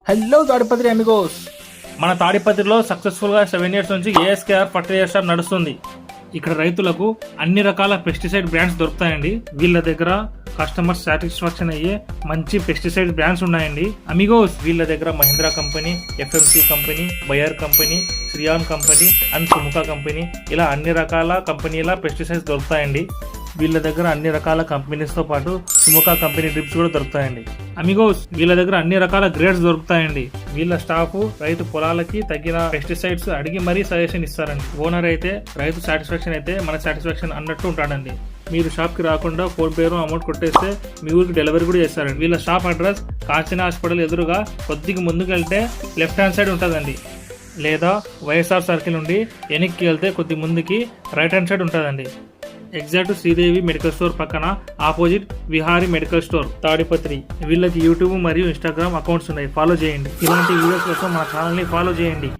Hello Tadipatri Amigos. మన తాడిపత్రిలో సక్సెస్ఫుల్గా 7 years నుంచి ఏఎస్కేఆర్ ఫర్టిలైజర్ షాప్ నడుస్తుంది. ఇక్కడ రైతులకు అన్ని రకాల పెస్టిసైడ్ బ్రాండ్స్ దొరుకుతాయండి. వీళ్ళ దగ్గర కస్టమర్ సాటిస్ఫాక్షన్ అయ్యే మంచి పెస్టిసైడ్ బ్రాండ్స్ ఉన్నాయండి. అమిగోస్ వీళ్ళ దగ్గర Mahindra company, FMC company, Bayer company, Shriyan company and Sumukha company ఇలా అన్ని రకాల కంపెనీల పెస్టిసైడ్స్ దొరుకుతాయండి. వీళ్ళ దగ్గర అన్ని రకాల కంపెనీస్తో పాటు సుముఖ కంపెనీ డ్రిప్స్ కూడా దొరుకుతాయండి. అమిగోస్ వీళ్ళ దగ్గర అన్ని రకాల గ్రేడ్స్ దొరుకుతాయండి. వీళ్ళ స్టాఫ్ రైతు పొలాలకి తగిన పెస్టిసైడ్స్ అడిగి మరీ సజెషన్ ఇస్తారండి. ఓనర్ అయితే రైతు సాటిస్ఫాక్షన్ అయితే మన సాటిస్ఫాక్షన్ అన్నట్టు ఉంటాడండి. మీరు షాప్కి రాకుండా ఫోన్ పేరు అమౌంట్ కొట్టేస్తే మీ ఊరికి డెలివరీ కూడా చేస్తారండి. వీళ్ళ షాప్ అడ్రస్ కాంచన హాస్పిటల్ ఎదురుగా కొద్దిగా ముందుకు వెళ్తే లెఫ్ట్ హ్యాండ్ సైడ్ ఉంటుందండి. లేదా వైఎస్ఆర్ సర్కిల్ నుండి వెనక్కి వెళ్తే కొద్ది ముందుకి రైట్ హ్యాండ్ సైడ్ ఉంటుందండి. ఎగ్జాక్ట్ శ్రీదేవి మెడికల్ స్టోర్ పక్కన opposite Vihari medical store Tadipatri. వీళ్ళకి యూట్యూబ్ మరియు ఇన్స్టాగ్రామ్ అకౌంట్స్ ఉన్నాయి, ఫాలో చేయండి. ఇలాంటి వీడియోస్ కోసం మా ఛానల్ని ఫాలో చేయండి.